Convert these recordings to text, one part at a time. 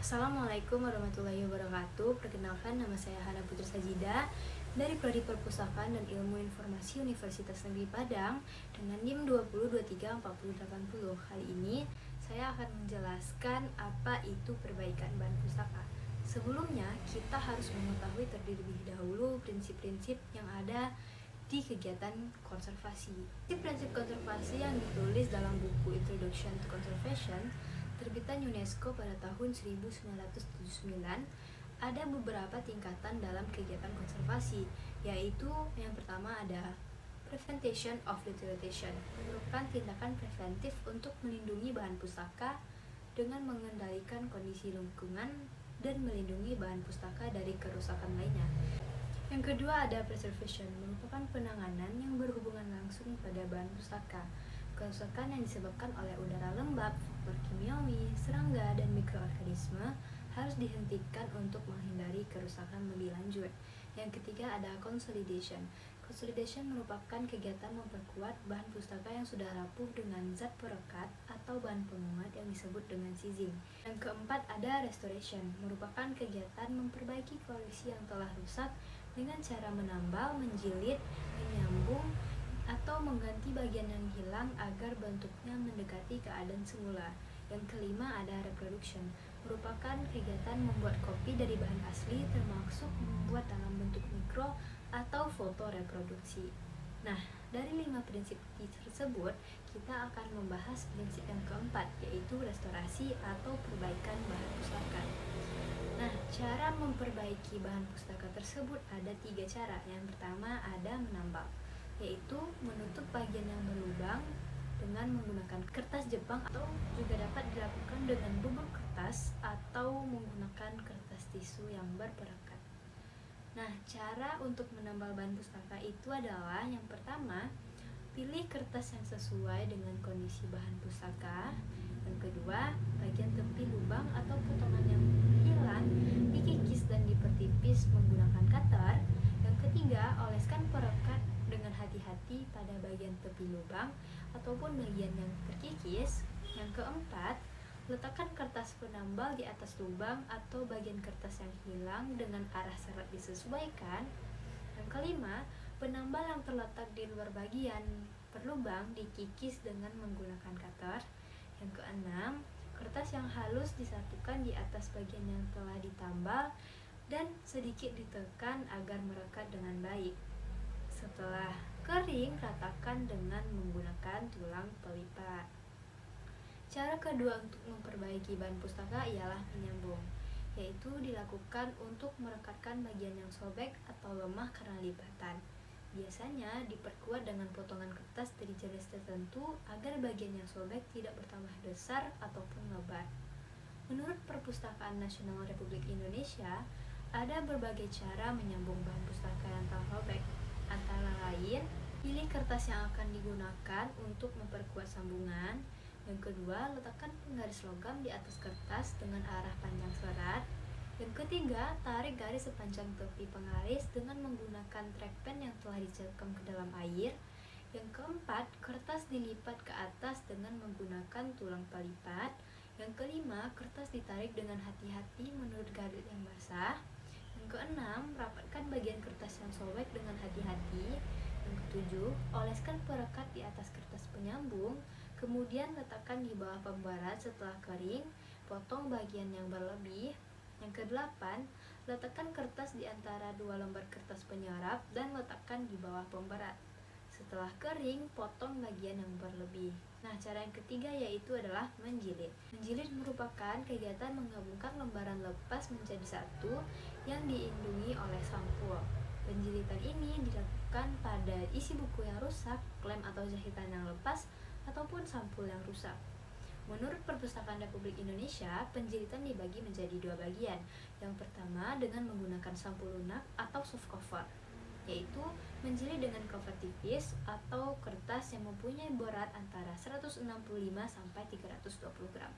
Assalamualaikum warahmatullahi wabarakatuh. Perkenalkan, nama saya Hana Putri Sajida dari Prodi Perpustakaan dan Ilmu Informasi Universitas Negeri Padang dengan NIM 20234080. Kali ini saya akan menjelaskan apa itu perbaikan bahan pustaka. Sebelumnya, kita harus mengetahui terlebih dahulu prinsip-prinsip yang ada di kegiatan konservasi. Prinsip konservasi yang ditulis dalam buku Introduction to Conservation terbitan UNESCO pada tahun 1979, ada beberapa tingkatan dalam kegiatan konservasi, yaitu yang pertama ada prevention of degradation, merupakan tindakan preventif untuk melindungi bahan pustaka dengan mengendalikan kondisi lingkungan dan melindungi bahan pustaka dari kerusakan lainnya. Yang kedua ada preservation, merupakan penanganan yang berhubungan langsung pada bahan pustaka. Kerusakan yang disebabkan oleh udara lembab, faktor kimiawi, serangga, dan mikroorganisme harus dihentikan untuk menghindari kerusakan lebih lanjut. Yang ketiga ada consolidation. Consolidation merupakan kegiatan memperkuat bahan pustaka yang sudah rapuh dengan zat perekat atau bahan penguat yang disebut dengan sizing. Yang keempat ada restoration, merupakan kegiatan memperbaiki kondisi yang telah rusak dengan cara menambal, menjilid, menyambung, atau mengganti bagian yang hilang agar bentuknya mendekati keadaan semula. Yang kelima ada reproduction, merupakan kegiatan membuat kopi dari bahan asli termasuk membuat dalam bentuk mikro atau foto reproduksi. Nah, dari 5 prinsip tersebut, kita akan membahas prinsip yang keempat, yaitu restorasi atau perbaikan bahan pustaka. Nah, cara memperbaiki bahan pustaka tersebut ada 3 cara. Yang pertama ada menambal, yaitu menutup bagian yang berlubang dengan menggunakan kertas Jepang atau juga dapat dilakukan dengan bubuk kertas atau menggunakan kertas tisu yang berperekat. Nah, cara untuk menambal bahan pustaka itu adalah yang pertama, pilih kertas yang sesuai dengan kondisi bahan pustaka. Yang kedua, bagian tepi lubang atau potongan yang hilang dikikis dan dipertipis menggunakan cutter. Yang ketiga, oleskan perekat dengan hati-hati pada bagian tepi lubang ataupun bagian yang terkikis. Yang keempat, letakkan kertas penambal di atas lubang atau bagian kertas yang hilang dengan arah serat disesuaikan. Yang kelima, penambal yang terletak di luar bagian perlubang dikikis dengan menggunakan cutter. Yang keenam, kertas yang halus disatukan di atas bagian yang telah ditambal dan sedikit ditekan agar merekat dengan baik. Setelah kering, ratakan dengan menggunakan tulang pelipat. Cara kedua untuk memperbaiki bahan pustaka ialah menyambung, yaitu dilakukan untuk merekatkan bagian yang sobek atau lemah karena lipatan. Biasanya diperkuat dengan potongan kertas dari jenis tertentu agar bagian yang sobek tidak bertambah besar ataupun lebar. Menurut Perpustakaan Nasional Republik Indonesia, ada berbagai cara menyambung bahan pustaka yang telah robek. Antara lain, pilih kertas yang akan digunakan untuk memperkuat sambungan. Yang kedua, letakkan penggaris logam di atas kertas dengan arah panjang serat. Yang ketiga, tarik garis sepanjang tepi penggaris dengan menggunakan trackpen yang telah dicekam ke dalam air. Yang keempat, kertas dilipat ke atas dengan menggunakan tulang pelipat. Yang kelima, kertas ditarik dengan hati-hati menurut garis yang basah. Yang keenam, rapatkan bagian kertas yang sobek dengan hati-hati. Yang ketujuh, oleskan perekat di atas kertas penyambung, kemudian letakkan di bawah pembarat setelah kering, potong bagian yang berlebih. Yang kedelapan, letakkan kertas di antara dua lembar kertas penyerap dan letakkan di bawah pemberat. Setelah kering, potong bagian yang berlebih. Nah, cara yang ketiga yaitu adalah menjilid. Menjilid merupakan kegiatan menggabungkan lembaran lepas menjadi satu yang dilindungi oleh sampul. Penjilitan ini dilakukan pada isi buku yang rusak, lem atau jahitan yang lepas, ataupun sampul yang rusak. Menurut Perpustakaan Republik Indonesia, penjilitan dibagi menjadi 2 bagian. Yang pertama dengan menggunakan sampul lunak atau soft cover, yaitu menjilid dengan cover tipis atau kertas yang mempunyai berat antara 165 sampai 320 gram.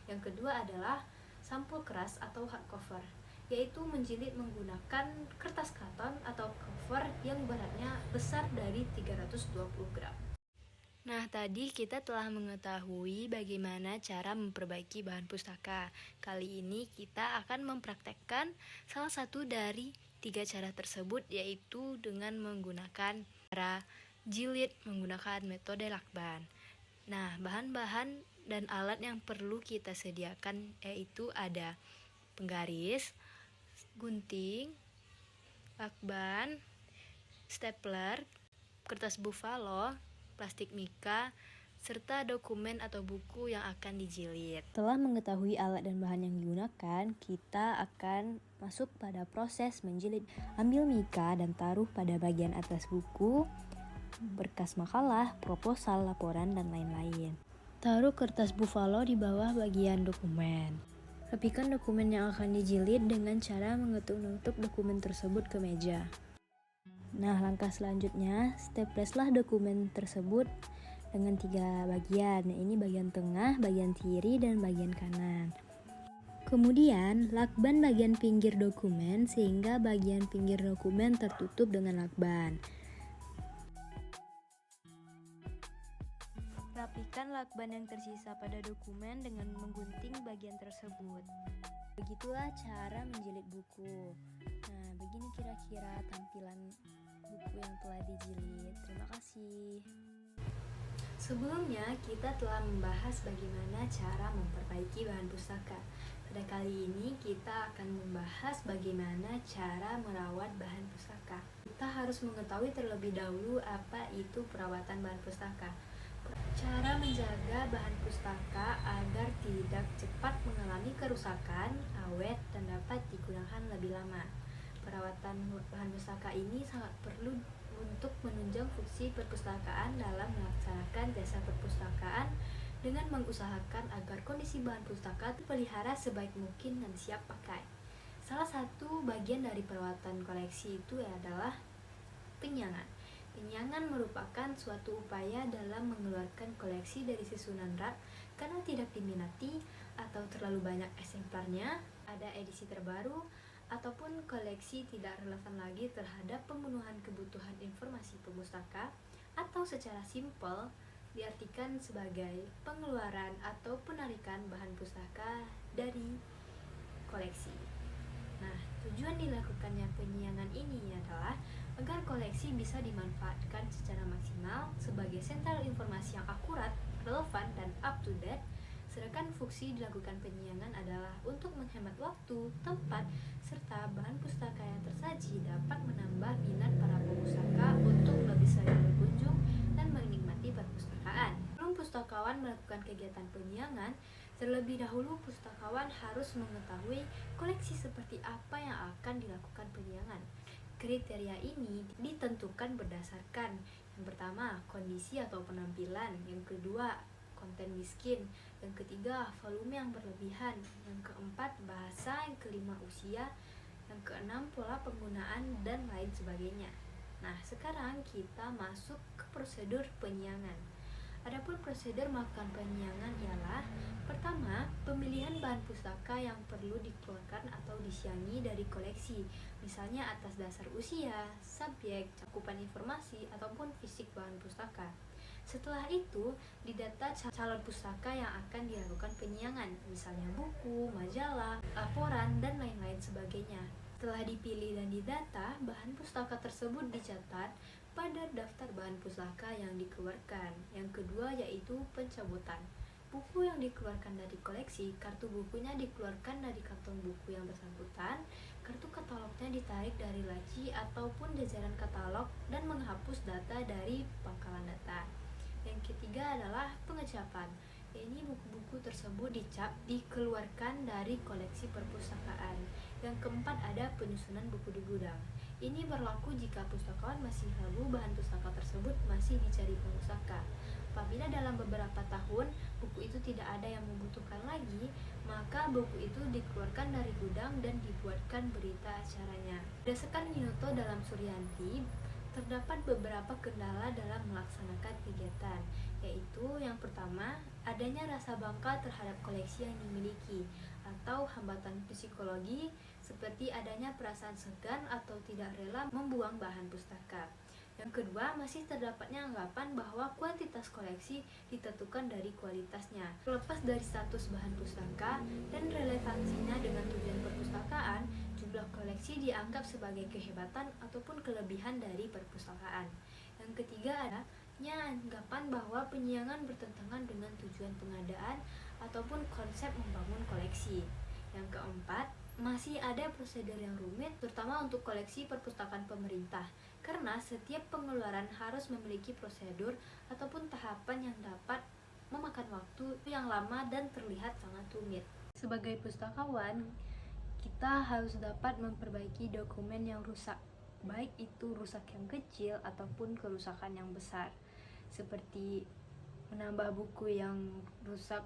Yang kedua adalah sampul keras atau hard cover, yaitu menjilid menggunakan kertas karton atau cover yang beratnya besar dari 320 gram. Nah, tadi kita telah mengetahui bagaimana cara memperbaiki bahan pustaka. Kali ini kita akan mempraktekkan salah satu dari 3 cara tersebut, yaitu dengan menggunakan cara jilid menggunakan metode lakban. Nah, bahan-bahan dan alat yang perlu kita sediakan yaitu ada penggaris, gunting, lakban, stapler, kertas buffalo, plastik mika, serta dokumen atau buku yang akan dijilid. Setelah mengetahui alat dan bahan yang digunakan, kita akan masuk pada proses menjilid. Ambil mika dan taruh pada bagian atas buku, berkas makalah, proposal, laporan, dan lain-lain. Taruh kertas buffalo di bawah bagian dokumen. Rapikan dokumen yang akan dijilid dengan cara mengetuk-nutuk dokumen tersebut ke meja. Nah, langkah selanjutnya, stapleslah dokumen tersebut dengan 3 bagian. Ini bagian tengah, bagian kiri, dan bagian kanan. Kemudian, lakban bagian pinggir dokumen sehingga bagian pinggir dokumen tertutup dengan lakban. Rapikan lakban yang tersisa pada dokumen dengan menggunting bagian tersebut. Begitulah cara menjilid buku. Nah, begini kira-kira tampilan buku yang telah dijilid. Terima kasih. Sebelumnya, kita telah membahas bagaimana cara memperbaiki bahan pustaka. Pada kali ini, kita akan membahas bagaimana cara merawat bahan pustaka. Kita harus mengetahui terlebih dahulu apa itu perawatan bahan pustaka. Cara menjaga bahan pustaka agar tidak cepat mengalami kerusakan, awet, dan dapat digunakan lebih lama. Perawatan bahan pustaka ini sangat perlu untuk menunjang fungsi perpustakaan dalam melaksanakan jasa perpustakaan dengan mengusahakan agar kondisi bahan pustaka dipelihara sebaik mungkin dan siap pakai. Salah satu bagian dari perawatan koleksi itu adalah penyiangan. Penyiangan merupakan suatu upaya dalam mengeluarkan koleksi dari susunan rak karena tidak diminati atau terlalu banyak eksemplarnya, ada edisi terbaru, ataupun koleksi tidak relevan lagi terhadap pemenuhan kebutuhan informasi pustaka, atau secara simpel diartikan sebagai pengeluaran atau penarikan bahan pustaka dari koleksi. Nah, tujuan dilakukannya penyiangan ini adalah agar koleksi bisa dimanfaatkan secara maksimal sebagai sentral informasi yang akurat, relevan, dan up-to-date, sedangkan fungsi dilakukan penyiangan adalah untuk menghemat waktu, tempat, serta bahan pustaka yang tersaji dapat menambah minat para pemustaka untuk lebih sering berkunjung dan menikmati perpustakaan. Sebelum pustakawan melakukan kegiatan penyiangan, terlebih dahulu pustakawan harus mengetahui koleksi seperti apa yang akan dilakukan penyiangan. Kriteria ini ditentukan berdasarkan yang pertama, kondisi atau penampilan, yang kedua, konten miskin, yang ketiga, volume yang berlebihan, yang keempat, bahasa, yang kelima, usia, yang keenam, pola penggunaan, dan lain sebagainya. Nah, sekarang kita masuk ke prosedur penyiangan. Adapun prosedur melakukan penyiangan ialah pertama, pemilihan bahan pustaka yang perlu dikeluarkan atau disiangi dari koleksi, misalnya atas dasar usia, subjek, cakupan informasi, ataupun fisik bahan pustaka. Setelah itu, didata calon pustaka yang akan dilakukan penyiangan, misalnya buku, majalah, laporan, dan lain-lain sebagainya. Setelah dipilih dan didata, bahan pustaka tersebut dicatat pada daftar bahan pustaka yang dikeluarkan. Yang kedua yaitu pencabutan. Buku yang dikeluarkan dari koleksi, kartu bukunya dikeluarkan dari kantong buku yang bersangkutan, kartu katalognya ditarik dari laci ataupun jajaran katalog dan menghapus data dari pangkalan data. Yang ketiga adalah pengecapan. Ini buku-buku tersebut dikeluarkan dari koleksi perpustakaan. Yang keempat ada penyusunan buku di gudang. Ini berlaku jika pustakawan masih ragu bahan pustaka tersebut masih dicari pemustaka. Apabila dalam beberapa tahun buku itu tidak ada yang membutuhkan lagi, maka buku itu dikeluarkan dari gudang dan dibuatkan berita acaranya. Berdasarkan Minoto dalam Suryanti, terdapat beberapa kendala dalam melaksanakan kegiatan, yaitu yang pertama, adanya rasa bangga terhadap koleksi yang dimiliki, atau hambatan psikologi seperti adanya perasaan segan atau tidak rela membuang bahan pustaka. Yang kedua, masih terdapatnya anggapan bahwa kuantitas koleksi ditentukan dari kualitasnya. Terlepas dari status bahan pustaka dan relevansinya dengan tujuan perpustakaan, jumlah koleksi dianggap sebagai kehebatan ataupun kelebihan dari perpustakaan. Yang ketiga adanya anggapan bahwa penyiangan bertentangan dengan tujuan pengadaan ataupun konsep membangun koleksi. Yang keempat, masih ada prosedur yang rumit, terutama untuk koleksi perpustakaan pemerintah, karena setiap pengeluaran harus memiliki prosedur ataupun tahapan yang dapat memakan waktu yang lama dan terlihat sangat rumit. Sebagai pustakawan, kita harus dapat memperbaiki dokumen yang rusak, baik itu rusak yang kecil ataupun kerusakan yang besar, seperti menambah buku yang rusak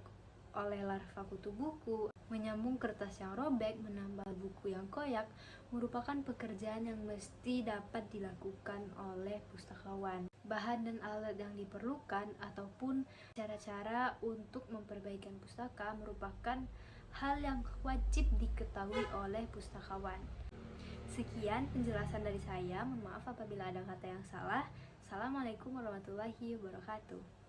oleh larva kutu buku, menyambung kertas yang robek, menambah buku yang koyak, merupakan pekerjaan yang mesti dapat dilakukan oleh pustakawan. Bahan dan alat yang diperlukan ataupun cara-cara untuk memperbaikan pustaka merupakan hal yang wajib diketahui oleh pustakawan. Sekian penjelasan dari saya, mohon maaf apabila ada kata yang salah. Assalamualaikum warahmatullahi wabarakatuh.